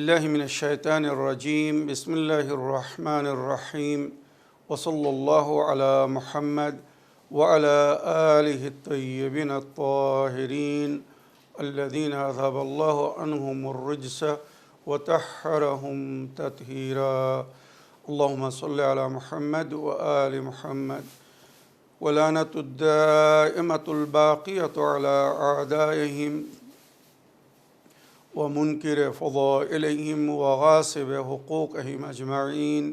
بالله من الشيطان الرجيم بسم الله الرحمن الرحيم وصلى الله على محمد وعلى آله الطيبين الطاهرين الذين أذهب الله عنهم الرجس وطهرهم تطهيرا اللهم صل على محمد وآل محمد ولعنة الدائمة الباقية على أعدائهم ومنكر فضائلهم وغاصب حقوقهم أجمعين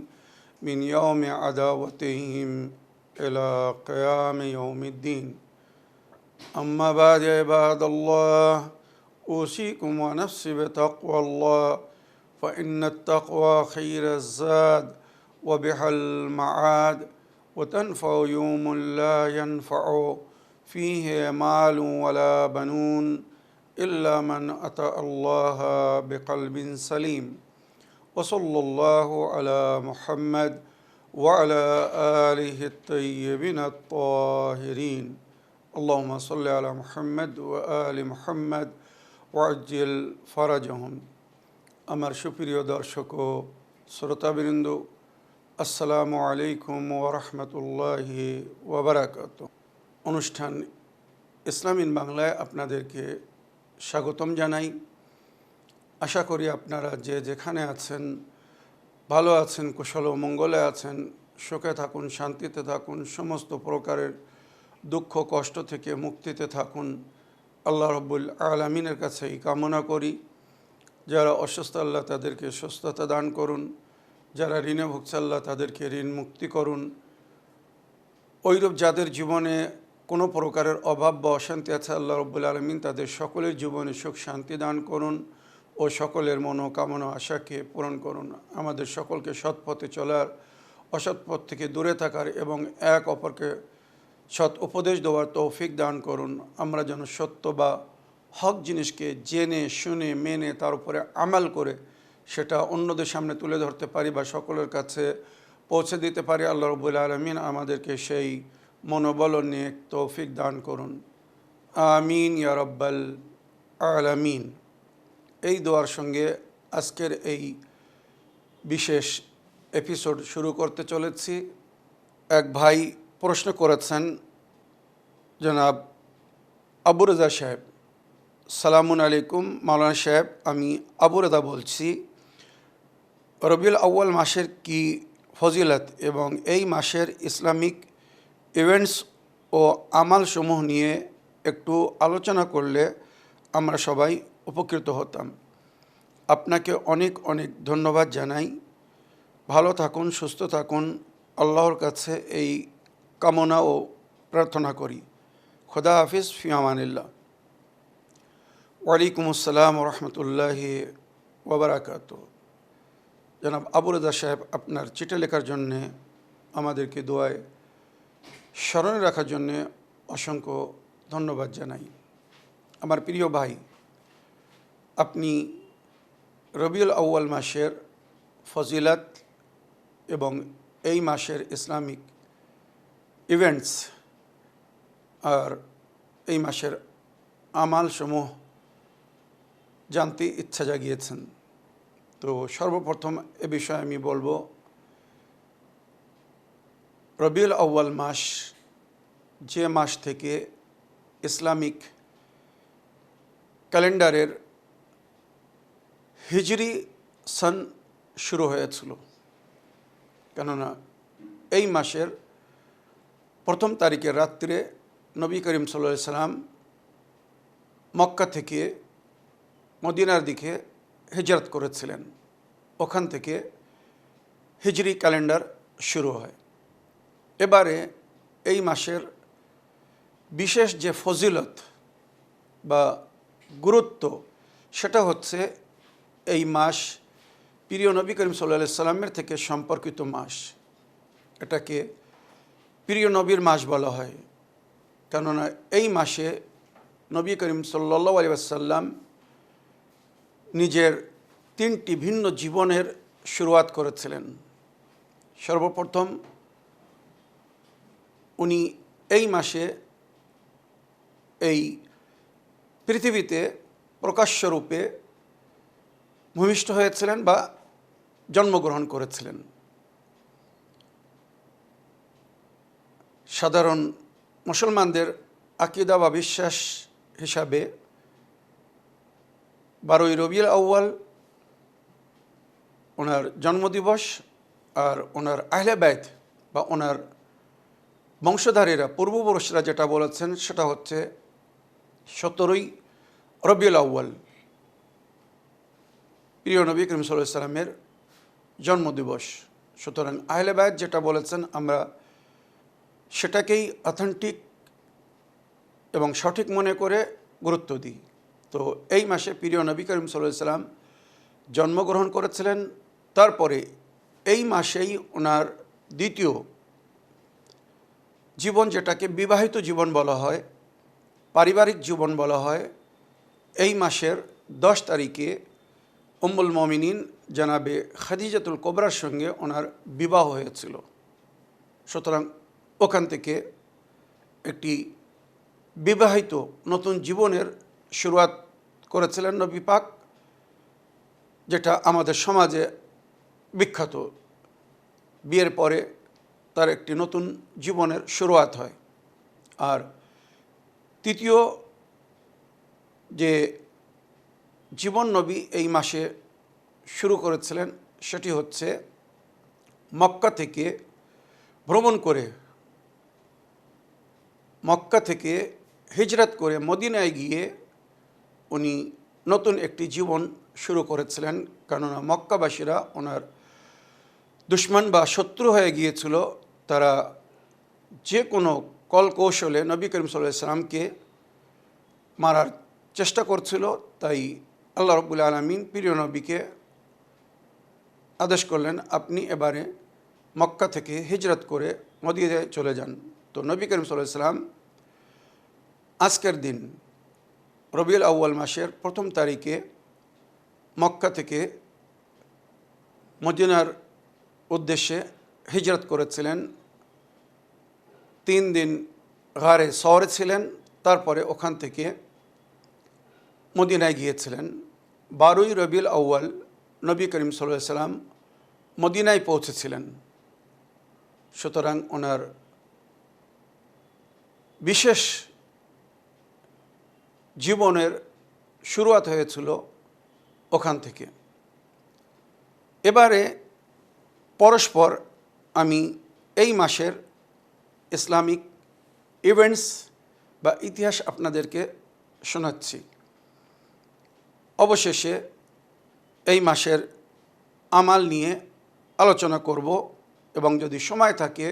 من يوم عداوتهم إلى قيام يوم الدين أما بعد عباد الله أوصيكم ونفسي بتقوى الله فإن التقوى خير الزاد وبها المعاد وتنفع يوم لا ينفع فيه مال ولا بنون إلا من أتى الله بقلب سليم وصلى الله على محمد وعلى آله الطيبين الطاهرين اللهم صل على محمد وآل محمد وعجل فرجهم আমার সুপ্রিয় দর্শক ও শ্রোতাবৃন্দ আসসালামু আলাইকুম ওয়া রাহমাতুল্লাহি ওয়া বারাকাতুহু। অনুষ্ঠান ইসলাম ইন বাংলায় আপনাদেরকে স্বাগতম জানাই। আশা করি আপনারা যে যেখানে আছেন ভালো আছেন, কুশল ও মঙ্গলে আছেন, সুখে থাকুন, শান্তিতে থাকুন, সমস্ত প্রকারের দুঃখ কষ্ট থেকে মুক্তিতে থাকুন। আল্লাহ রাব্বুল আলামিনের কাছে এই কামনা করি। যারা অসুস্থ আল্লাহ তাদেরকে সুস্থতা দান করুন, যারা ঋণে ভুগছে আল্লাহ তাদেরকে ঋণ মুক্তি করুন। ওইরূপ যাদের জীবনে কোনো প্রকারের অভাব বা অশান্তি আছে আল্লাহ রাব্বুল আলামিন তাদের সকলের জীবনে সুখ শান্তি দান করুন ও সকলের মনোকামনা আশাকে পূরণ করুন। আমাদের সকলকে সৎ পথে চলার, অসৎ পথ থেকে দূরে থাকার এবং এক অপরকে সৎ উপদেশ দেওয়ার তৌফিক দান করুন। আমরা যেন সত্য বা হক জিনিসকে জেনে শুনে মেনে তার উপরে আমাল করে সেটা অন্যদের সামনে তুলে ধরতে পারি বা সকলের কাছে পৌঁছে দিতে পারি। আল্লাহ রাব্বুল আলামিন আমাদেরকে সেই মনোবল ও নেক তৌফিক দান করুন। আমিন ইয়া রাব্বাল আলামিন। এই দোয়ার সঙ্গে আজকের এই বিশেষ এপিসোড শুরু করতে চলেছি। এক ভাই প্রশ্ন করেছেন, জনাব আবু রেজা সাহেব। সালামুন আলাইকুম মাওলানা সাহেব, আমি আবু রেজা বলছি। রবিউল আউয়াল মাসের কি ফজিলত এবং এই মাসের ইসলামিক ইভেন্টস ও আমালসমূহ নিয়ে একটু আলোচনা করলে আমরা সবাই উপকৃত হতাম। আপনাকে অনেক অনেক ধন্যবাদ জানাই। ভালো থাকুন, সুস্থ থাকুন, আল্লাহর কাছে এই কামনা ও প্রার্থনা করি। খোদা হাফিজ, ফি আমানিল্লাহ। ওয়ালাইকুম আসসালাম ওয়া রাহমাতুল্লাহি ওয়া বারাকাতুহু। জনাব আবু রেজা সাহেব, আপনার চিঠি লেখার জন্যে আমাদেরকে দোয়ায় স্মরণে রাখার জন্যে অসংখ্য ধন্যবাদ জানাই। আমার প্রিয় ভাই, আপনি রবিউল আউয়াল মাসের ফজিলত এবং এই মাসের ইসলামিক ইভেন্টস আর এই মাসের আমালসমূহ জানতে ইচ্ছা জাগিয়েছেন। তো সর্বপ্রথম এ বিষয়ে আমি বলবো, রবিউল আউয়াল মাস যে মাস থেকে ইসলামিক ক্যালেন্ডারের হিজরি সন শুরু হয়েছিল। কেননা এই মাসের প্রথম তারিখের রাত্রে নবী করিম সাল্লাল্লাহু আলাইহি সাল্লাম মক্কা থেকে মদিনার দিকে হিজরত করেছিলেন। ওখান থেকে হিজরি ক্যালেন্ডার শুরু হয়। এবারে এই মাসের বিশেষ যে ফজিলত বা গুরুত্ব সেটা হচ্ছে এই মাস প্রিয় নবী করিম সাল্লাল্লাহু আলাইহি সাল্লামের থেকে সম্পর্কিত মাস। এটাকে প্রিয় নবীর মাস বলা হয়। কেননা এই মাসে নবী করিম সাল্লাল্লাহু আলাইহি ওয়াসাল্লাম নিজের তিনটি ভিন্ন জীবনের শুরুয়াত করেছিলেন। সর্বপ্রথম উনি এই মাসে এই পৃথিবীতে প্রকাশ্যরূপে ভূমিষ্ঠ হয়েছিলেন বা জন্মগ্রহণ করেছিলেন। সাধারণ মুসলমানদের আকীদা বা বিশ্বাস হিসাবে 12ই রবিউল আউয়াল ওনার জন্মদিবস, আর ওনার আহলে বাইত বা ওনার বংশধারীরা পূর্বপুরুষরা যেটা বলেছেন সেটা হচ্ছে 17ই রবিউল আউয়াল, প্রিয় নবী করিম সাল্লাল্লাহু আলাইহি সাল্লামের জন্মদিবস। সুতরাং আহলে বাইত যেটা বলেছেন আমরা সেটাকেই অথেন্টিক এবং সঠিক মনে করে গুরুত্ব দিই। তো এই মাসে প্রিয় নবী করিম সাল্লাল্লাহু আলাইহি সাল্লাম জন্মগ্রহণ করেছিলেন। তারপরে এই মাসেই ওনার দ্বিতীয় জীবন, যেটাকে বিবাহিত জীবন বলা হয়, পারিবারিক জীবন বলা হয়, এই মাসের 10 তারিখে উম্মুল মুমিনিন জনাবে খাদিজাতুল কুবরার সঙ্গে ওনার বিবাহ হয়েছিল। সুতরাং ওখান থেকে একটি বিবাহিত নতুন জীবনের শুরুয়াত করেছিলেন নবী পাক, যেটা আমাদের সমাজে বিখ্যাত। বিয়ের পরে তার একটি নতুন জীবনের শুরুয়াত হয়। আর তৃতীয় যে জীবন নবী এই মাসে শুরু করেছিলেন সেটি হচ্ছে মক্কা থেকে ভ্রমণ করে, মক্কা থেকে হিজরত করে মদিনায় গিয়ে উনি নতুন একটি জীবন শুরু করেছিলেন। কেননা মক্কাবাসীরা ওনার দুশমন বা শত্রু হয়ে গিয়েছিল। তারা যে কোনো কলকৌশলে নবী করিম সাল্লাল্লাহু আলাইহি সাল্লামকে মারার চেষ্টা করছিল। তাই আল্লাহ রাব্বুল আলামিন প্রিয় নবীকে আদেশ করলেন, আপনি এবারে মক্কা থেকে হিজরত করে মদিনায় চলে যান। তো নবী করিম সাল্লাল্লাহু আলাইহি সাল্লাম আজকের দিন রবিউল আউয়াল মাসের 1ম তারিখে মক্কা থেকে মদিনার উদ্দেশ্যে হিজরত করেছিলেন। 3 দিন গারে সওরে ছিলেন, তারপরে ওখান থেকে মদিনায় গিয়েছিলেন। 12ই রবিউল আউয়াল নবী করিম সাল্লাল্লাহু আলাইহি সাল্লাম মদিনায় পৌঁছেছিলেন। সুতরাং ওনার বিশেষ জীবনের শুরুয়াত হয়েছিল ওখান থেকে। এবারে পরস্পর আমি এই মাসের ইসলামিক ইভেন্টস বা ইতিহাস আপনাদেরকে শোনাচ্ছি। অবশেষে এই মাসের আমাল নিয়ে আলোচনা করব এবং যদি সময় থাকে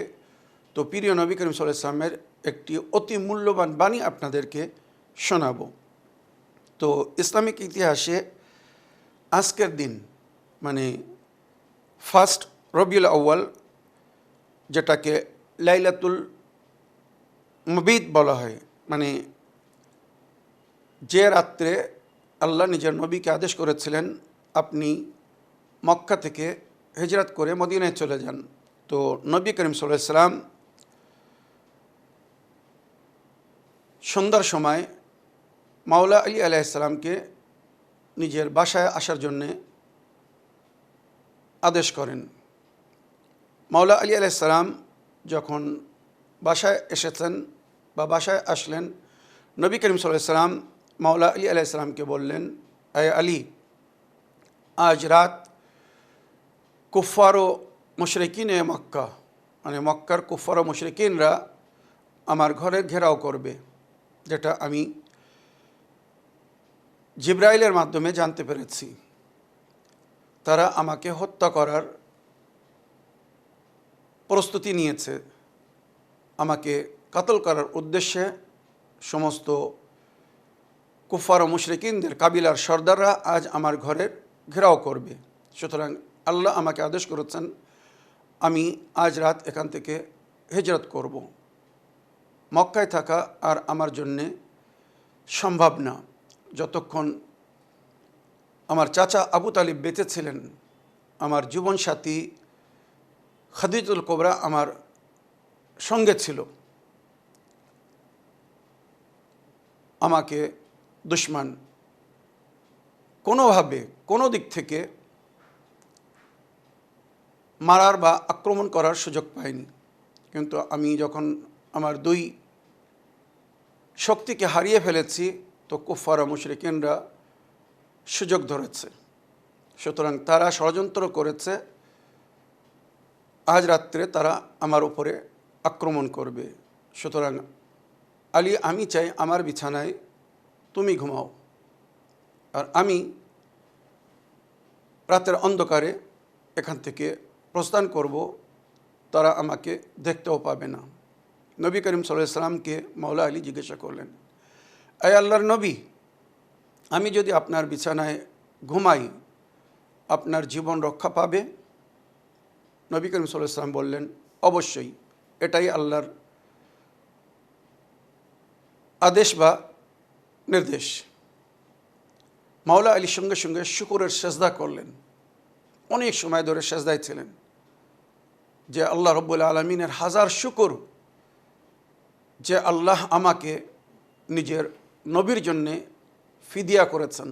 তো প্রিয় নবী করিম সাল্লাল্লাহু আলাইহি সাল্লামের একটি অতি মূল্যবান বাণী আপনাদেরকে শোনাব। তো ইসলামিক ইতিহাসে আজকের দিন মানে 1 রবিউল আউয়াল, যেটাকে লাইলাতুল মুবিদ বলা হয়, মানে যে রাত্রে আল্লাহ নিজের নবীকে আদেশ করেছিলেন আপনি মক্কা থেকে হিজরত করে মদিনায় চলে যান। তো নবী করিম সাল্লাল্লাহু আলাইহি সাল্লাম সন্ধ্যার সময় মাওলা আলী আলাইহিস সালামকে নিজের বাসায় আসার জন্যে আদেশ করেন। মাওলা আলী আলাইহিস সালাম যখন বাসায় এসেছেন বা বাসায় আসলেন, নবী করিম সাল্লাল্লাহু আলাইহি সাল্লাম মাওলা আলী আলাইহিস সালামকে বললেন, আয় আলী, আজ রাত কুফফার ও মুশরিকিনে মক্কা, মানে মক্কার কুফফার ও মুশরিকিনরা আমার ঘরে ঘেরাও করবে, যেটা আমি জিবরাইলের মাধ্যমে জানতে পেরেছি। তারা আমাকে হত্যা করার প্রস্তুতি নিয়েছে। আমাকে কাতল করার উদ্দেশ্যে সমস্ত কুফফার ও মুশরিকিনদের কাবিলার সর্দাররা আজ আমার ঘরের ঘেরাও করবে। সুতরাং আল্লাহ আমাকে আদেশ করেছেন আমি আজ রাত এখান থেকে হিজরত করব। মক্কায় থাকা আর আমার জন্যে সম্ভব না। যতক্ষণ আমার চাচা আবু তালিব বেঁচে ছিলেন, আমার জীবনসাথী খাদিজাতুল কুবরা আমার সঙ্গে ছিল, আমাকে দুশমন কোনোভাবে কোনো দিক থেকে মারার বা আক্রমণ করার সুযোগ পাইনি। কিন্তু আমি যখন আমার দুই শক্তিকে হারিয়ে ফেলেছি, তো কুফার ও মুশরিকিনরা সুযোগ ধরেছে। সুতরাং তারা ষড়যন্ত্র করেছে, আজ রাত্রে তারা আমার উপরে আক্রমণ করবে। সুতরাং আলী, আমি চাই আমার বিছানায় তুমি ঘুমাও, আর আমি রাতের অন্ধকারে এখান থেকে প্রস্থান করব, তারা আমাকে দেখতেও পাবে না। নবী করিম সাল্লাল্লাহু আলাইহি ওয়াসাল্লামকে মাওলা আলী জিজ্ঞাসা করলেন, আয় আল্লাহর নবী, আমি যদি আপনার বিছানায় ঘুমাই, আপনার জীবন রক্ষা পাবে? নবী করিম সাল্লাল্লাহু আলাইহি ওয়াসাল্লাম বললেন, অবশ্যই, এটাই আল্লাহর আদেশ বা নির্দেশ। মাওলা আলীর সঙ্গে সঙ্গে শুকরের সেজদা করলেন, অনেক সময় ধরে সেজদায় ছিলেন, যে আল্লাহ রব্বুল আলমিনের হাজার শুকর যে আল্লাহ আমাকে নিজের নবীর জন্যে ফিদিয়া করেছেন।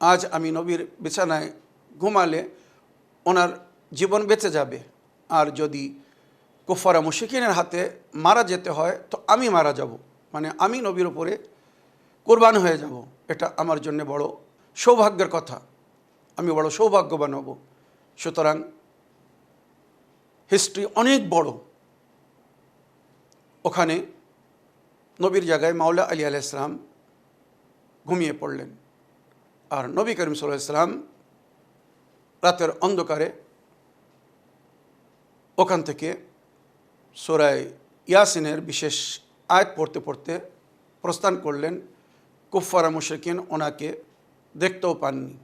আজ আমি নবীর বিছানায় ঘুমালে ওনার জীবন বেঁচে যাবে, আর যদি কুফার মুশরিকিনের হাতে মারা যেতে হয় তো আমি মারা যাব, মানে আমি নবীর উপরে কোরবান হয়ে যাব। এটা আমার জন্য বড় সৌভাগ্যের কথা, আমি বড় সৌভাগ্যবান হব। সুতরাং হিস্ট্রি অনেক বড়। ওখানে নবীর জায়গায় মাওলা আলী আলাইহিস সালাম ঘুমিয়ে পড়লেন, আর নবী করিম সাল্লাল্লাহু আলাইহি ওয়াসাল্লাম রাতের অন্ধকারে ওখান থেকে সূরা ইয়াসিনের বিশেষ আয়াত পড়তে পড়তে প্রস্থান করলেন। কুফার মুশরিকিন ওনাকে দেখতেও পাননি।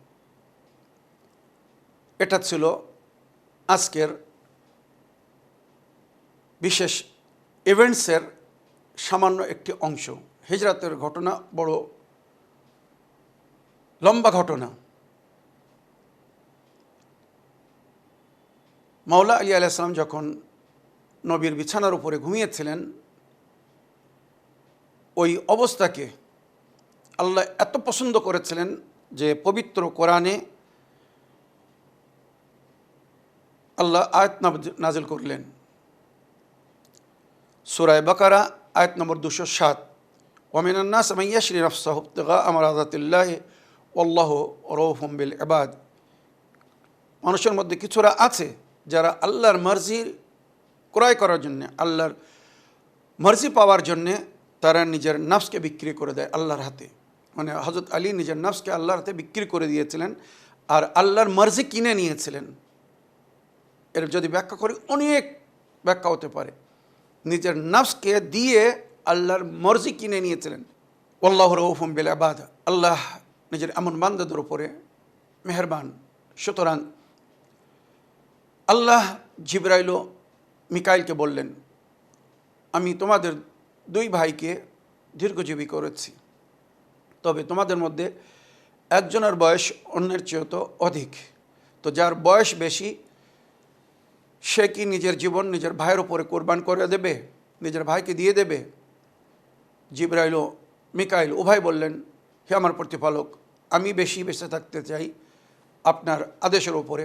এটা ছিল আজকের বিশেষ ইভেন্টসের সামান্য একটি অংশ। হিজরাতের ঘটনা বড় লম্বা ঘটনা। মাওলা আলী আলাইহিস সালাম যখন নবীর বিছানার উপরে ঘুমিয়েছিলেন, ওই অবস্থাকে আল্লাহ এত পছন্দ করেছিলেন যে পবিত্র কোরআনে আল্লাহ আয়াত নাজিল করলেন। সূরা বাকারা আয়াত নম্বর 207, ওয়ামিনান নাস মান ইয়াশরি নাফসাহু ইবতিগাআ মারাযাতিল্লাহি ওয়াল্লাহু রাউফুম বিল ইবাদ। মানুষের মধ্যে কিছুরা আছে যারা আল্লাহর মর্জি ক্রয় করার জন্যে, আল্লাহর মর্জি পাওয়ার জন্যে তারা নিজের নফসকে বিক্রি করে দেয় আল্লাহর হাতে। মানে হযরত আলী নিজের নফসকে আল্লাহর হাতে বিক্রি করে দিয়েছিলেন, আর আল্লাহর মর্জি কিনে নিয়েছিলেন। এর যদি ব্যাখ্যা করি, অনেক ব্যাখ্যা হতে পারে। নিজের নফসকে দিয়ে আল্লাহর মর্জি কিনে নিয়েছিলেন। আল্লাহু রাউফুম বিল ইবাদ, আল্লাহ নিজের এমন বান্দাদের উপরে মেহেরবান। সুতরাং আল্লাহ জিবরাইল ও মিকাইলকে বললেন, আমি তোমাদের দুই ভাইকে দীর্ঘজীবী করেছি, তবে তোমাদের মধ্যে একজনের বয়স অন্যের চেয়ে তো অধিক। তো যার বয়স বেশি সে কি নিজের জীবন নিজের ভাইয়ের উপরে কোরবান করে দেবে, নিজের ভাইকে দিয়ে দেবে? জিবরাইল ও মিকাইল উভয় বললেন, হে আমার প্রতিপালক, আমি বেশি বেঁচে থাকতে চাই আপনার আদেশের উপরে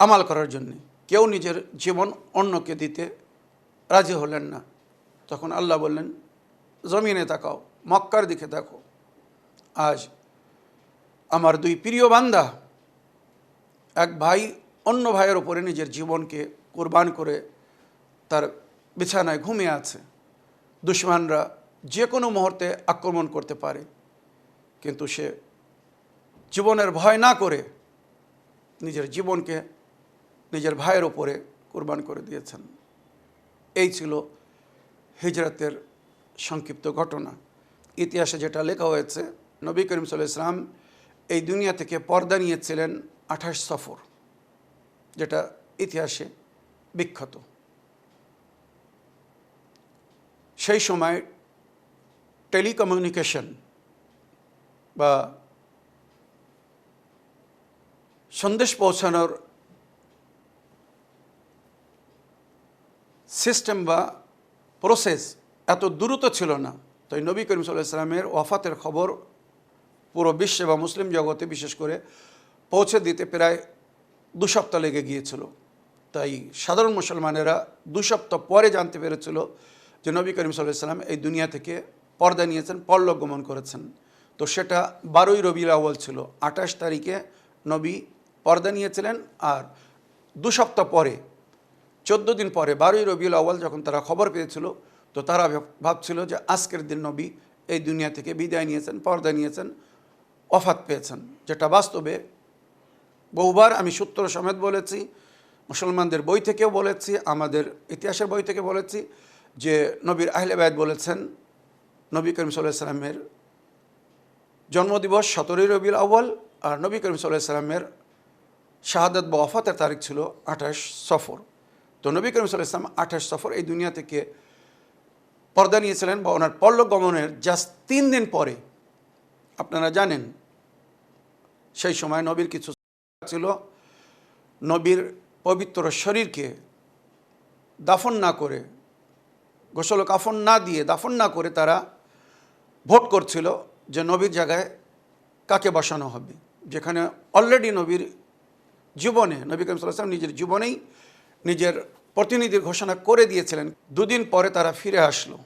আমাল করার জন্যে। কেউ নিজের জীবন অন্যকে দিতে রাজি হলেন না। তখন আল্লাহ বললেন, জমিনে তাকাও, মক্কার দিকে দেখো, আজ আমার দুই প্রিয় বান্দা, এক ভাই অন্য ভাইয়ের উপরে নিজের জীবনকে কোরবান করে তার বিছানায় ঘুমিয়ে আছে। দুশমনরা যে কোনো মুহূর্তে আক্রমণ করতে পারে, কিন্তু সে জীবনের ভয় না করে নিজের জীবনকে নিজের ভাইয়ের উপরে কোরবান করে দিয়েছেন। এই ছিল হিজরতের সংক্ষিপ্ত ঘটনা। ইতিহাসে যেটা লেখা হয়েছে, নবী করিম সাল্লাল্লাহু আলাইহি ওয়াসাল্লাম এই দুনিয়া থেকে পর্দা নিয়েছিলেন 28 সফর, যেটা ইতিহাসে বিখ্যাত। সেই সময় টেলিকমিউনিকেশন বা সন্দেশ পৌঁছানোর সিস্টেম বা প্রসেস এত দ্রুত ছিল না। তাই নবী করিম সাল্লাল্লাহু আলাইহি ওয়াসাল্লামের ওয়াফাতের খবর পুরো বিশ্বে বা মুসলিম জগতে বিশেষ করে পৌঁছে দিতে প্রায় 2 সপ্তাহ লেগে গিয়েছিল। তাই সাধারণ মুসলমানেরা 2 সপ্তাহ পরে জানতে পেরেছিল যে নবী করিম সাল্লাল্লাহু আলাইহি ওয়াসাল্লাম এই দুনিয়া থেকে পর্দা নিয়েছেন, পরলোক গমন করেছেন। তো সেটা 12ই রবিউল আউয়াল ছিল। 28 তারিখে নবী পর্দা নিয়েছিলেন, আর 2 সপ্তাহ পরে 14 দিন পরে 12ই রবিউল আউয়াল যখন তারা খবর পেয়েছিল, তো তারা ভাবছিল যে আজকের দিন নবী এই দুনিয়া থেকে বিদায় নিয়েছেন, পর্দা নিয়েছেন, ওফাত পেয়েছেন। যেটা বাস্তবে বহুবার আমি সূত্র সমেত বলেছি, মুসলমানদের বই থেকেও বলেছি, আমাদের ইতিহাসের বই থেকে বলেছি যে নবীর আহলে বায়ত বলেছেন নবী করিম সাল্লাল্লাহু আলাইহি ওয়াসাল্লামের জন্মদিবস 17ই রবিউল আউয়াল, আর নবী করিম সাল্লাল্লাহু আলাইহি ওয়াসাল্লামের শাহাদাত বা ওফাতের তারিখ ছিল 28 সফর। তো নবী করিম সাল্লাল্লাহু আলাইহি ওয়াসাল্লাম 28 সফর এই দুনিয়া থেকে পর্দা নিয়েছিলেন, বা ওনার পরলোক গমনের জাস্ট 3 দিন পরে আপনারা জানেন সেই সময় নবীর কিছু ছিল, নবীর পবিত্র শরীরকে দাফন না করে, গোসল কাফন না দিয়ে দাফন না করে তারা ভোট করছিল যে নবীর জায়গায় কাকে বসানো হবে, যেখানে অলরেডি নবীর জীবনে নবী করিম সাল্লাল্লাহু আলাইহি ওয়াসাল্লাম নিজের জীবনেই নিজের প্রতিনিধির ঘোষণা করে দিয়েছিলেন। 2 দিন পরে তারা ফিরে আসলো,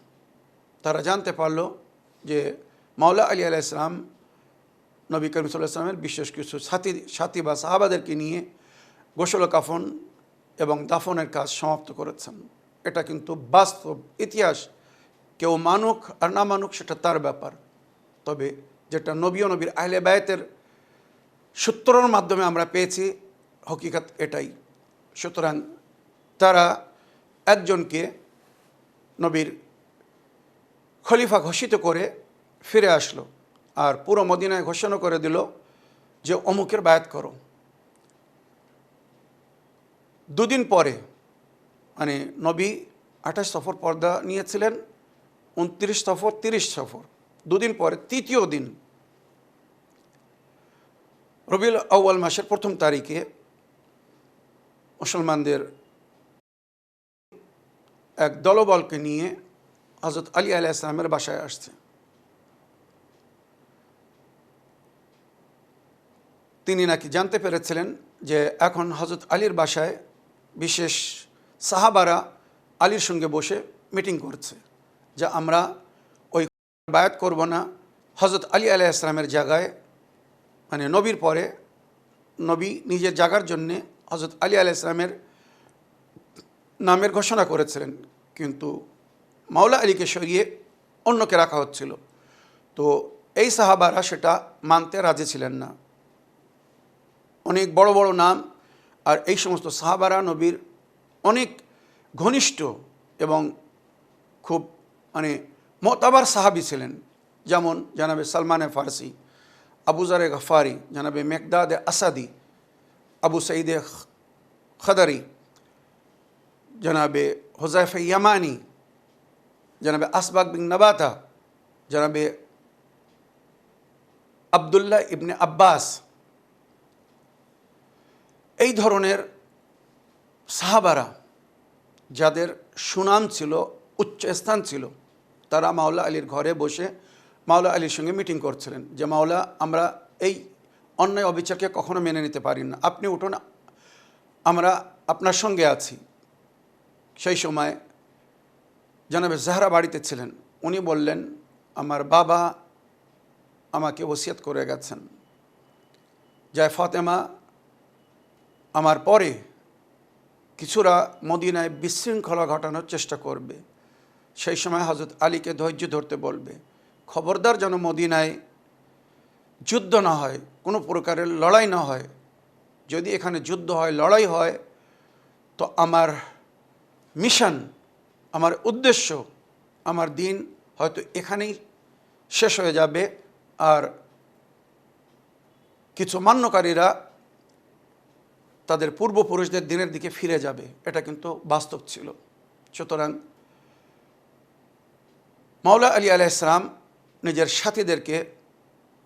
তারা জানতে পারল যে মাওলা আলী আলাইহিস সালাম নবী করিম সাল্লাল্লাহু আলাইহি ওয়াসাল্লামের বিশেষ কিছু সাথী বা সাহাবাদেরকে নিয়ে গোসল কাফন এবং দাফনের কাজ সমাপ্ত করেছেন। এটা কিন্তু বাস্তব ইতিহাস, কেউ মানুক আর না মানুক সেটা তার ব্যাপার। তবে যেটা নবী ও নবীর আহলে বায়তের সূত্রের মাধ্যমে আমরা পেয়েছি, হকিকত এটাই। সুতরাং তারা একজনকে নবীর খলিফা ঘোষিত করে ফিরে আসলো, আর পুরো মদিনায় ঘোষণা করে দিল যে অমুকের বায়াত করো। 2 দিন পরে মানে নবী 28 সফর পর্দা নিয়েছিলেন, 29 সফর 30 সফর, 2 দিন পরে 3য় দিন রবিউল আউয়াল মাসের 1ম তারিখে মুসলমানদের এক দলবলকে নিয়ে হযরত আলী আলাইহিস সালামের বাসায় আসছে। তিনি নাকি জানতে পেরেছিলেন যে এখন হযরত আলীর বাসায় বিশেষ সাহাবারা আলীর সঙ্গে বসে মিটিং করছে, যে আমরা ওই বায়াত করব না, হযরত আলী আলাইহিস সালামের জায়গায়, মানে নবীর পরে নবী নিজের জায়গার জন্যে হযরত আলী আলাইহিস সালামের নামের ঘোষণা করেছিলেন, কিন্তু মাওলা আলীকে সরিয়ে অন্যকে রাখা হচ্ছিল। তো এই সাহাবারা সেটা মানতে রাজি ছিলেন না। অনেক বড় বড় নাম, আর এই সমস্ত সাহাবারা নবীর অনেক ঘনিষ্ঠ এবং খুব মানে মোতাবার সাহাবী ছিলেন, যেমন জানাবে সালমানে ফারসি, আবু জারে গফারি, জানাবে মেকদাদে আসাদি, আবু সঈদে খদরি, জনাবে হুজাইফা ইয়ামানি, জনাবে আসবাক বিন নবাতা, জনাবে আবদুল্লাহ ইবনে আব্বাস। এই ধরনের সাহাবারা যাদের সুনাম ছিল, উচ্চ স্থান ছিল, তারা মাওলা আলীর ঘরে বসে মাওলা আলীর সঙ্গে মিটিং করছিলেন যে মাওলা, আমরা এই অন্যায় অবিচারকে কখনো মেনে নিতে পারি না, আপনি উঠুন, আমরা আপনার সঙ্গে আছি। সেই সময় জনাবে জাহরা বাড়িতে ছিলেন, উনি বললেন আমার বাবা আমাকে ওসিয়ত করে গেছেন যে ফাতেমা আমার পরে কিছুরা মদিনায় বিশৃঙ্খলা ঘটানোর চেষ্টা করবে, সেই সময় হযরত আলীকে ধৈর্য ধরতে বলবে, খবরদার যেন মদিনায় যুদ্ধ না হয়, কোনো প্রকারের লড়াই না হয়। যদি এখানে যুদ্ধ হয়, লড়াই হয়, তো আমার মিশন, আমার উদ্দেশ্য, আমার দিন হয়তো এখানেই শেষ হয়ে যাবে, আর কিছু মান্যকারীরা তাদের পূর্বপুরুষদের দিনের দিকে ফিরে যাবে। এটা কিন্তু বাস্তব ছিল। সুতরাং মাওলা আলী আলাইহিস সালাম নিজের সাথীদেরকে,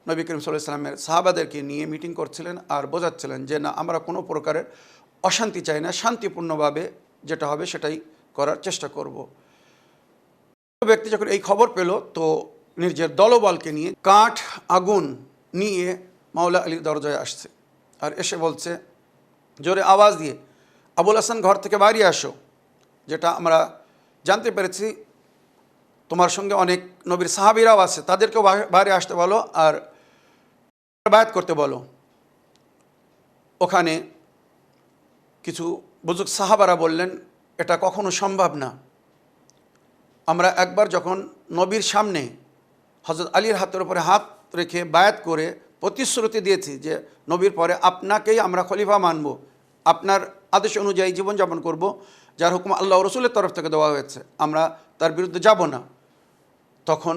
নবী করিম সাল্লাল্লাহু আলাইহি ওয়াসাল্লামের সাহাবাদেরকে নিয়ে মিটিং করছিলেন, আর বোঝাচ্ছিলেন যে না, আমরা কোনো প্রকারের অশান্তি চাই না, শান্তিপূর্ণভাবে যেটা হবে সেটাই করার চেষ্টা করব। ব্যক্তি যখন এই খবর পেল, তো নিজের দলবলকে নিয়ে কাঠ আগুন নিয়ে মাওলা আলীর দরজায় আসছে আর এসে বলছে জোরে আওয়াজ দিয়ে, আবুল হাসান ঘর থেকে বাইরে আসো, যেটা আমরা জানতে পেরেছি তোমার সঙ্গে অনেক নবীর সাহাবীরাও আছে, তাদেরকেও বাইরে আসতে বলো আর বায়াত করতে বলো। ওখানে কিছু বুজুর্গ সাহাবারা বললেন এটা কখনো সম্ভব না। আমরা একবার যখন নবীর সামনে হযরত আলীর হাতের উপরে হাত রেখে বায়াত করে প্রতিশ্রুতি দিয়েছি যে নবীর পরে আপনাকেই আমরা খলিফা মানব, আপনার আদেশ অনুযায়ী জীবনযাপন করব, যার হুকুম আল্লাহ রসুলের তরফ থেকে দেওয়া হয়েছে, আমরা তার বিরুদ্ধে যাব না। তখন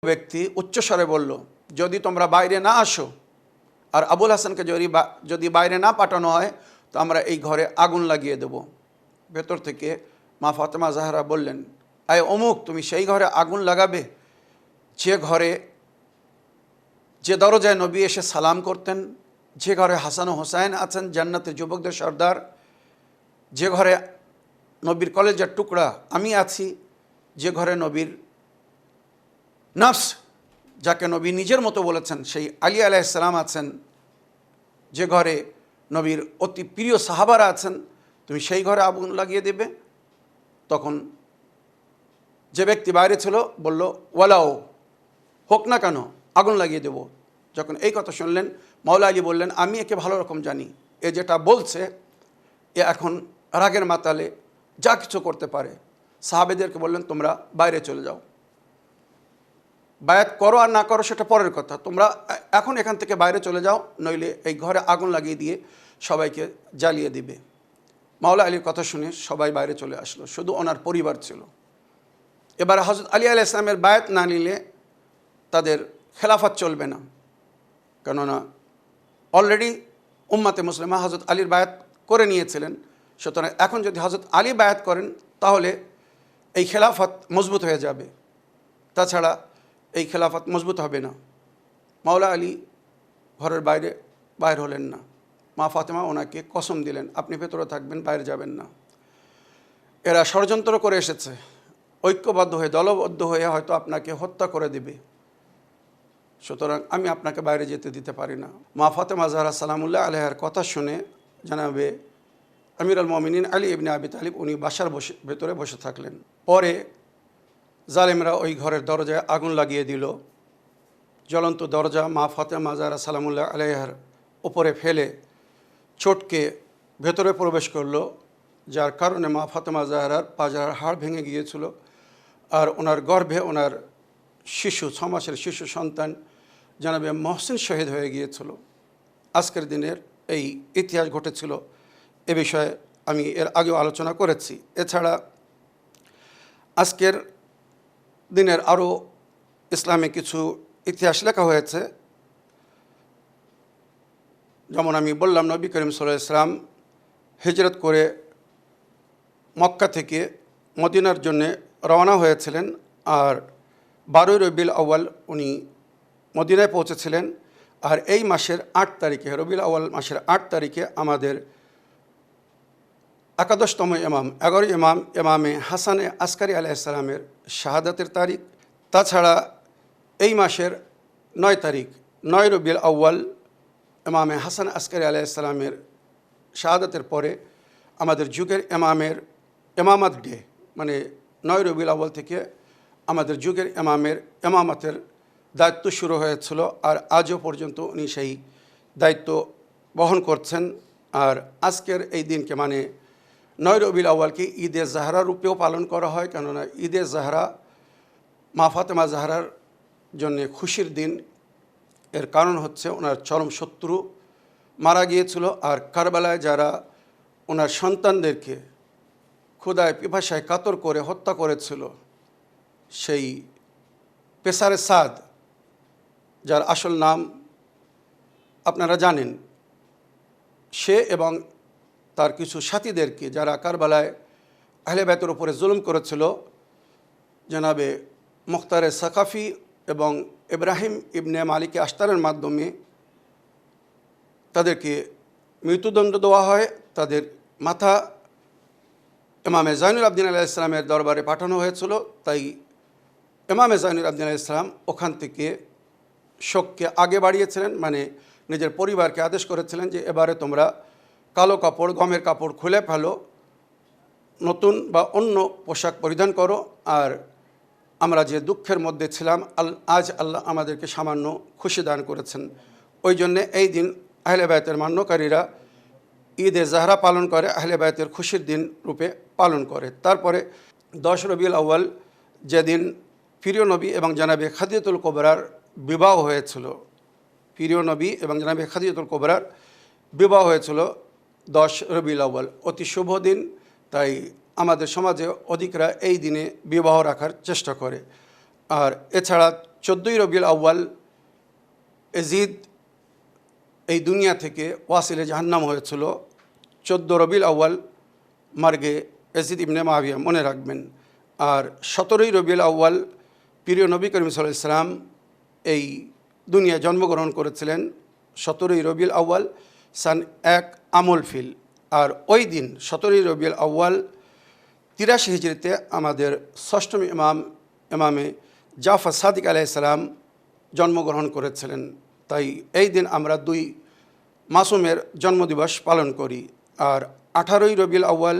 ব্যক্তি উচ্চস্বরে বলল, যদি তোমরা বাইরে না আসো আর আবুল হাসানকে যদি বাইরে না পাঠানো হয় তো আমরা এই ঘরে আগুন লাগিয়ে দেব। ভেতর থেকে মা ফাতেমা জাহরা বললেন, আয় অমুক, তুমি সেই ঘরে আগুন লাগাবে যে ঘরে, যে দরজায় নবী এসে সালাম করতেন, যে ঘরে হাসান ও হোসাইন আছেন জান্নাতের যুবকদের সর্দার, যে ঘরে নবীর কলেজের টুকরা আমি আছি, যে ঘরে নবীর নফস, যাকে নবী নিজের মতো বলেছেন, সেই আলী আলাইহিস সালাম আছেন, যে ঘরে নবীর অতি প্রিয় সাহাবারা আছেন, তুমি সেই ঘরে আগুন লাগিয়ে দেবে? তখন যে ব্যক্তি বাইরে ছিল বলল, ওয়ালাও, হোক না কেন, আগুন লাগিয়ে দেব। যখন এই কথা শুনলেন মাওলা আলী বললেন, আমি একে ভালো রকম জানি, এ যেটা বলছে এ এখন রাগের মাতালে যা কিছু করতে পারে। সাহাবেদেরকে বললেন, তোমরা বাইরে চলে যাও, বায়াত করো আর না করো সেটা পরের কথা, তোমরা এখন এখান থেকে বাইরে চলে যাও, নইলে এই ঘরে আগুন লাগিয়ে দিয়ে সবাইকে জ্বালিয়ে দিবে। মাওলা আলীর কথা শুনে সবাই বাইরে চলে আসলো, শুধু ওনার পরিবার ছিল। এবার হযরত আলী আলাইহিস সালামের বায়াত না নিলে তাদের খেলাফত চলবে না, কেননা অলরেডি উম্মাতে মুসলিমা হযরত আলীর বায়াত করে নিয়েছিলেন। সুতরাং এখন যদি হযরত আলী বায়াত করেন তাহলে এই খেলাফত মজবুত হয়ে যাবে, তাছাড়া এই খেলাফত মজবুত হবে না। মাওলা আলী ঘরের বাইর হলেন না। মা ফাতেমা ওনাকে কসম দিলেন, আপনি ভেতরে থাকবেন, বাইরে যাবেন না। এরা ষড়যন্ত্র করে এসেছে, ঐক্যবদ্ধ হয়ে দলবদ্ধ হয়ে হয়তো আপনাকে হত্যা করে দেবে, সুতরাং আমি আপনাকে বাইরে যেতে দিতে পারি না। মা ফাতেমা জাহরা সালামুল্লাহ আলাইহার কথা শুনে জানাবে আমির আল মুমিনিন আলী ইবনে আবি তালিব উনি বাসার ভেতরে বসে থাকলেন। পরে জালেমরা ওই ঘরের দরজায় আগুন লাগিয়ে দিল। জ্বলন্ত দরজা মা ফাতেমা জাহরা সালামুল্লাহ আলাইহার উপরে ফেলে চটকে ভেতরে প্রবেশ করলো, যার কারণে মা ফাতেমা জাহরার পাজার হাড় ভেঙে গিয়েছিল আর ওনার গর্ভে ওনার শিশু 6 মাসের শিশু সন্তান জানাবে মহসিন শহীদ হয়ে গিয়েছিল। আজকের দিনের এই ইতিহাস ঘটেছিল, এ বিষয়ে আমি এর আগেও আলোচনা করেছি। এছাড়া আজকের দিনের আরও ইসলামে কিছু ইতিহাস লেখা হয়েছে। যেমন আমি বললাম, নবী করিম সাল্লাল্লাহু আলাইহি ওয়াসাল্লাম হিজরত করে মক্কা থেকে মদিনার জন্য রওনা হয়েছিলেন আর 12 রবিউল আউয়াল উনি মদিনায় পৌঁছেছিলেন। আর এই মাসের 8 তারিখে, রবিউল আউয়াল মাসের 8 তারিখে আমাদের একাদশতম ইমাম, 11 ইমামে হাসানে আসকারি আলাইহিস সালামের শাহাদাতের তারিখ। তাছাড়া এই মাসের 9 তারিখ, 9 রবিউল আউয়াল, ইমামে হাসান আসকারি আলাইহিস সালামের শাহাদাতের পরে আমাদের যুগের ইমামের ইমামাত ডে, মানে 9 রবিউল আউয়াল থেকে আমাদের যুগের ইমামের ইমামাতের দায়িত্ব শুরু হয়েছিল আর আজও পর্যন্ত উনি সেই দায়িত্ব বহন করছেন। আর আজকের এই দিনকে মানে 9 রবিউল আউয়ালকে ঈদে জাহরা রূপেও পালন করা হয়, কেননা ঈদে জাহরা মা ফাতেমা জাহরার জন্যে খুশির দিন। এর কারণ হচ্ছে ওনার চরম শত্রু মারা গিয়েছিল আর কারবালায় যারা ওনার সন্তানদেরকে ক্ষুধায় পিপাসায় কাতর করে হত্যা করেছিল, সেই পেসারে সাদ, যার আসল নাম আপনারা জানেন, সে এবং তার কিছু সাথীদেরকে যারা কারবালায় আহলে বাইতের উপরে জুলুম করেছিল, জনাবে মুখতারে সাকাফি এবং ইব্রাহিম ইবনে মালিক আশতারের মাধ্যমে তাদেরকে মৃত্যুদণ্ড দেওয়া হয়। তাদের মাথা ইমামে জাইনুল আবদিন আলাইহিস সালামের দরবারে পাঠানো হয়েছিল। তাই ইমামে জাইনুল আবদিন আলাইহিস সালাম ওখান থেকে শোককে আগে বাড়িয়েছিলেন, মানে নিজের পরিবারকে আদেশ করেছিলেন যে এবারে তোমরা কালো কাপড়, গমের কাপড় খুলে ফেলো, নতুন বা অন্য পোশাক পরিধান করো। আর আমরা যে দুঃখের মধ্যে ছিলাম, আজ আল্লাহ আমাদেরকে সামান্য খুশি দান করেছেন। ওই জন্যে এই দিন আহলে বায়তের মান্যকারীরা ঈদে জাহরা পালন করে, আহলে বায়তের খুশির দিন রূপে পালন করে। তারপরে 10 রবিউল আউয়াল, যেদিন প্রিয় নবী এবং জনাবে খাদিজাতুল কুবরার বিবাহ হয়েছিল, প্রিয় নবী এবং জনাবে খাদিজাতুল কুবরার বিবাহ হয়েছিল 10 রবিউল আউয়াল, অতি শুভ দিন। তাই আমাদের সমাজে অধিকরা এই দিনে বিবাহ রাখার চেষ্টা করে। আর এছাড়া 14 রবিউল আউয়াল এজিদ এই দুনিয়া থেকে ওয়াসিলে জাহান্নাম হয়েছিল। 14 রবিউল আউয়াল মার্গে এজিদ ইবনে মুআবিয়া, মনে রাখবেন। আর 17 রবিউল আউয়াল প্রিয় নবী করিম সাল্লাল্লাহু আলাইহি ওয়াসাল্লাম এই দুনিয়ায় জন্মগ্রহণ করেছিলেন 17 রবিউল আউয়াল সান 1 আমল ফিল। আর ওই দিন 17 রবিউল আউয়াল 83 হিজরিতে আমাদের ষষ্ঠম ইমামে জাফর সাদিক আলাইহিস সালাম জন্মগ্রহণ করেছিলেন। তাই এই দিন আমরা 2 মাসুমের জন্মদিবস পালন করি। আর 18 রবিউল আউয়াল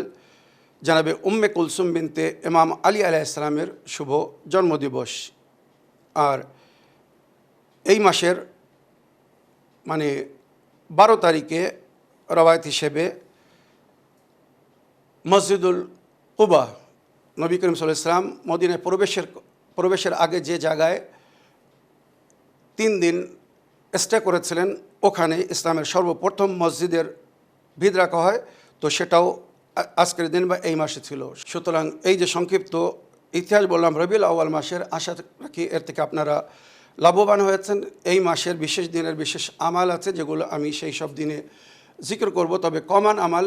জনাবে উম্মে কুলসুম বিনতে ইমাম আলী আলাইহিস সালামের শুভ জন্মদিবস। আর এই মাসের মানে 12 তারিখে রওয়ায়াত হিসেবে মসজিদুল কুবা, নবী করিম সাল্লাল্লাহু আলাইহি ওয়াসাল্লাম মদিনায় প্রবেশের আগে যে জায়গায় 3 দিন স্টে করেছিলেন, ওখানে ইসলামের সর্বপ্রথম মসজিদের ভিত রাখা হয়। তো সেটাও আজকের দিন বা এই মাসে ছিল। সুতরাং এই যে সংক্ষিপ্ত ইতিহাস বললাম রবিউল আউয়াল মাসের, আশা রাখি এর থেকে আপনারা লাভবান হয়েছেন। এই মাসের বিশেষ দিনের বিশেষ আমাল আছে, যেগুলো আমি সেই সব দিনে জিকির করব। তবে কমন আমাল,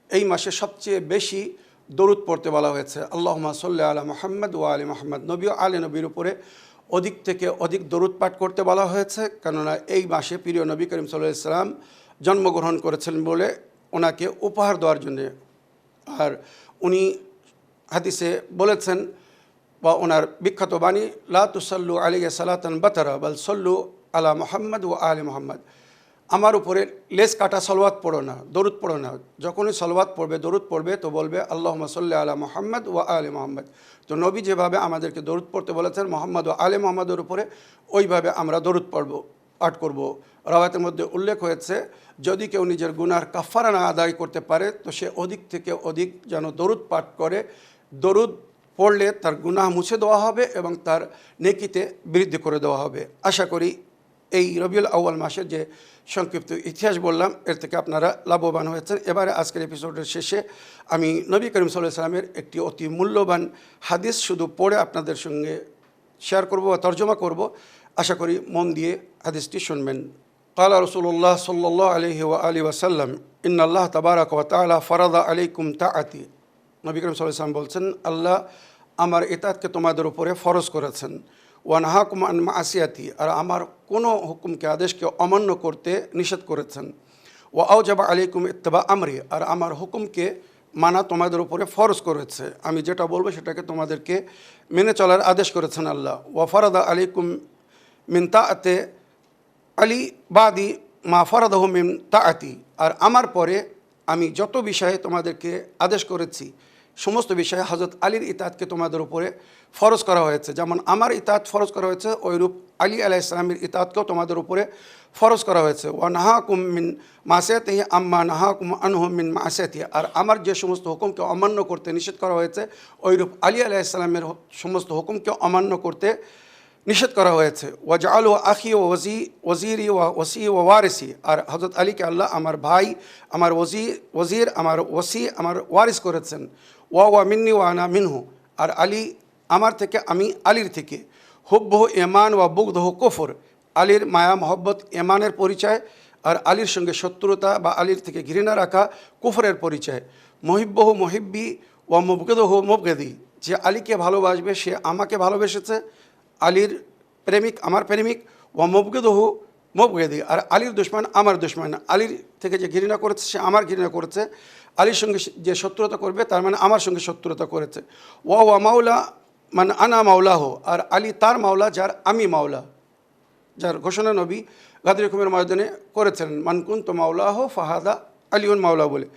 এই মাসে সবচেয়ে বেশি দরুদ পড়তে বলা হয়েছে। আল্লাহুম্মা সাল্লি আলা মুহাম্মদ ওয়া আলি মুহাম্মদ, নবী ও আলে নবীর উপরে অধিক থেকে অধিক দরুদ পাঠ করতে বলা হয়েছে। কেননা এই মাসে প্রিয় নবী করিম সাল্লাল্লাহু আলাইহি ওয়াসাল্লাম জন্মগ্রহণ করেছিলেন বলে ওনাকে উপহার দেওয়ার জন্যে। আর উনি হাদিসে বলেছেন, বা ওনার বিখ্যাত বাণী, লা তুসাল্লু আলাইয়া সালাতান বাতারা বাল সল্লু আলা মুহাম্মদ ওয়া আলি মুহাম্মদ, আমার উপরে লেস কাটা সলওয়াত পড়ো না, দরুদ পড়ো না। যখনই সলওয়াত পড়বে, দরুদ পড়বে, তো বলবে আল্লাহুম্মা সাল্লি আলা মুহাম্মদ ওয়া আলি মুহাম্মদ। তো নবী যেভাবে আমাদেরকে দরুদ পড়তে বলেছেন মুহাম্মদ ও আলে মুহাম্মদের উপরে, ওইভাবে আমরা দরুদ পাঠ করব। রাওয়ায়াতের মধ্যে উল্লেখ হয়েছে, যদি কেউ নিজের গুনার কাফারা না আদায় করতে পারে, তো সে অধিক থেকে অধিক যেন দরুদ পাঠ করে। দরুদ পড়লে তার গুনাহ মুছে দেওয়া হবে এবং তার নেকিতে বৃদ্ধি করে দেওয়া হবে। আশা করি এই রবিউল আউয়াল মাসের যে সংক্ষিপ্ত ইতিহাস বললাম, এর থেকে আপনারা লাভবান হয়েছেন। এবারে আজকের এপিসোডের শেষে আমি নবী করিম সাল্লাল্লাহু আলাইহি ওয়াসাল্লামের একটি অতি মূল্যবান হাদিস শুধু পড়ে আপনাদের সঙ্গে শেয়ার করব বা তর্জমা করব। আশা করি মন দিয়ে হাদিসটি শুনবেন। ক্বালা রাসূলুল্লাহ সাল্লাল্লাহু আলাইহি ওয়া আলিহি ওয়াসাল্লাম, ইন্নাল্লাহ তাবারাকা ওয়া তাআলা ফারাদা আলাইকুম তাআতি। নবী করিম সাল্লাল্লাহু আলাইহি ওয়াসাল্লাম বলছেন, আল্লাহ আমার ইতাআতকে তোমাদের উপরে ফরজ করেছেন। ওয়া নাহাকুম আন মাসিয়াতি, আর আমার কোনো হুকুমকে, আদেশকে অমান্য করতে নিষেধ করেছেন। ওয়া আওজাবা আলাইকুম ইত্তিবা আমরি, আর আমার হুকুমকে মানা তোমাদের উপরে ফরজ করেছে। আমি যেটা বলবো সেটাকে তোমাদেরকে মেনে চলার আদেশ করেছেন আল্লাহ। ওয়া ফারাদা আলাইকুম মিন তাআতে আলী বাদি মা ফারাদাহু মিন তাআতি, আর আমার পরে আমি যত বিষয়ে তোমাদেরকে আদেশ করেছি, সমস্ত বিষয়ে হযরত আলীর ইতাআতকে তোমাদের উপরে ফরজ করা হয়েছে। যেমন আমার ইতাআত ফরজ করা হয়েছে, ওইরূপ আলী আলাইহিস সালামের ইতাআতকেও তোমাদের উপরে ফরজ করা হয়েছে। ওয়া নাহাকুম মিন মাসিয়াতিহি আম্মা নাহাকুম আনহু মিন মাসিয়াতিহি, আর আমার যে সমস্ত হুকুমকে অমান্য করতে নিষেধ করা হয়েছে, ওইরূপ আলী আলাইহিস সালামের সমস্ত হুকুমকে অমান্য করতে নিষেধ করা হয়েছে। ওয়াজআলু আখি ওয়া ওয়াজিরি ওয়া ওয়াসি ওয়া ওয়ারিসি, আর হযরত আলীকে আল্লাহ আমার ভাই, আমার ওয়াজির, আমার ওয়াসি, আমার ওয়ারিস করেছেন। ওয়া মিন্নি ওয়া আনা মিনহু, আর আলী আমার থেকে, আমি আলীর থেকে। হুব্বুহু ঈমান ওয়া বুগদুহু কুফর, আলীর মায়া মহব্বত ঈমানের পরিচয়, আর আলীর সঙ্গে শত্রুতা বা আলীর থেকে ঘৃণা রাখা কুফরের পরিচয়। মুহিব্বুহু মুহিব্বি ওয়া মুবগিদুহু মুবগিদি, যে আলীকে ভালোবাসবে সে আমাকে ভালোবেসেছে, আলীর প্রেমিক আমার প্রেমিক। ওয়া মুবগিদুহু মুবগিদি, আর আলীর দুশমন আমার দুশমন, আলীর থেকে যে ঘৃণা করেছে সে আমার ঘৃণা করেছে। আলীর সঙ্গে যে শত্রুতা করবে তার মানে আমার সঙ্গে শত্রুতা করেছে। ওয়া মাওলা মান আনা মাওলাহ, আর আলী তার মাওলা যার আমি মাওলা। যার ঘোষণা নবী গাদরে খুমের ময়দানে করেছেন, মান কুনতু মাওলাহ ফাহাদা আলিউন মাওলা বলে।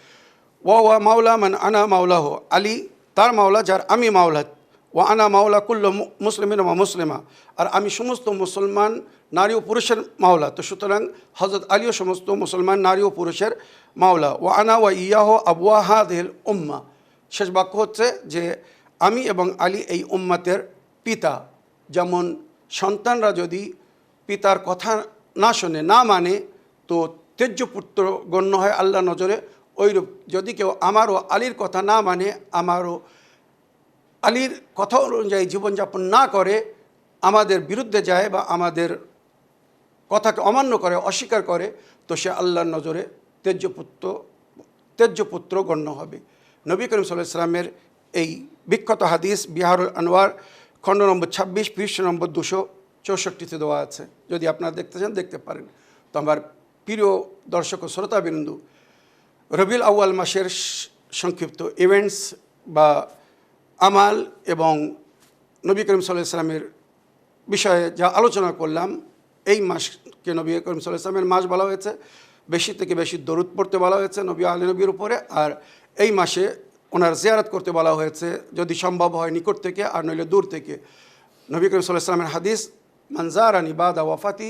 ওয়া মাওলা মান আনা মাওলাহ, আলী তার মাওলা যার আমি মাওলা। ওয়া আনা মাওলা কুল্ল মুসলিমিন ওয়া মুসলিমা, আর আমি সমস্ত মুসলমান নারী ও পুরুষের মাওলা। তো সুতরাং হজরত আলীও সমস্ত মুসলমান নারী ও পুরুষের মাওলা। ওয়া আনা ওয়া ইয়াহ আবওয়া হাদিহিল উম্মা, শেষ বাক্য হচ্ছে যে আমি এবং আলী এই উম্মাতের পিতা। যেমন সন্তানরা যদি পিতার কথা না শোনে, না মানে, তো তেজ্য পুত্র গণ্য হয় আল্লাহর নজরে, ওইরূপ যদি কেউ আমারও আলীর কথা না মানে, আমারও আলীর কথা অনুযায়ী জীবনযাপন না করে, আমাদের বিরুদ্ধে যায় বা আমাদের কথাকে অমান্য করে, অস্বীকার করে, তো সে আল্লাহর নজরে তেজ্য পুত্র গণ্য হবে। নবী করিম সাল্লাল্লাহু আলাইহি ওয়াসাল্লামের এই বিখ্যাত হাদিস বিহারুল আনোয়ার খণ্ড নম্বর 26 পৃষ্ঠ নম্বর 264 দেওয়া আছে, যদি আপনারা দেখতে চান দেখতে পারেন। তো আমার প্রিয় দর্শক ও শ্রোতাবিন্দু, রবিউল আউয়াল মাসের সংক্ষিপ্ত ইভেন্টস বা আমাল এবং নবী করিম সাল্লাল্লাহু আলাইহি ওয়াসাল্লামের বিষয়ে যা আলোচনা করলাম, এই মাসকে নবী করিম সাল্লাল্লাহু আলাইহি ওয়াসাল্লামের মাস বলা হয়েছে। বেশি থেকে বেশি দরুদ পড়তে বলা হয়েছে নবী আলী নবীর উপরে, আর এই মাসে ওনার জিয়ারত করতে বলা হয়েছে, যদি সম্ভব হয় নিকট থেকে, আর নইলে দূর থেকে। নবী করিম সাল্লাল্লাহু আলাইহি ওয়াসাল্লামের হাদিস, মান যারানি বাদা ওয়াফাতি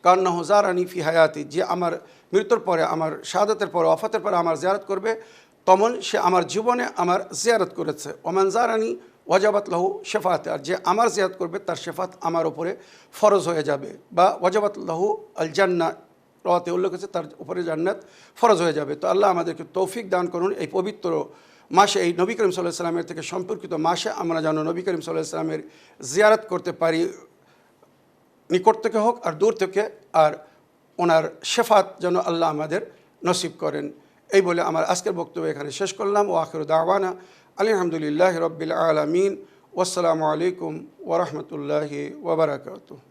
কান্নাহু যারানি ফি হায়াতি, যে আমার মৃত্যুর পরে, আমার শাহাদাতের পরে, ওয়াফাতের পরে আমার জিয়ারত করবে, তমন সে আমার জীবনে আমার জিয়ারত করেছে। ওমান যারানি ওয়াজাবাত লাহু শেফাতে, আর যে আমার জিয়ারত করবে তার শেফাত আমার উপরে ফরজ হয়ে যাবে, বা ওয়াজাবাত লাহু আল জান্নাহ, রাতে উল্লেখ হয়েছে তার উপরে জান্নাত ফরজ হয়ে যাবে। তো আল্লাহ আমাদেরকে তৌফিক দান করুন, এই পবিত্র মাসে, এই নবী করিম সাল্লাল্লাহু আলাইহি ওয়াসাল্লামের থেকে সম্পর্কিত মাসে আমরা যেন নবী করিম সাল্লাল্লাহু আলাইহি ওয়াসাল্লামের জিয়ারত করতে পারি, নিকট থেকে হোক আর দূর থেকে, আর ওনার শেফাত যেন আল্লাহ আমাদের নসিব করেন। এই বলে আমার আজকের বক্তব্য এখানে শেষ করলাম। ও আখিরু দাওয়ানা আলহামদুলিল্লাহি রাব্বিল আলামিন, ওয়াসসালামু আলাইকুম ওয়া রাহমাতুল্লাহি ওয়া বারাকাতুহু।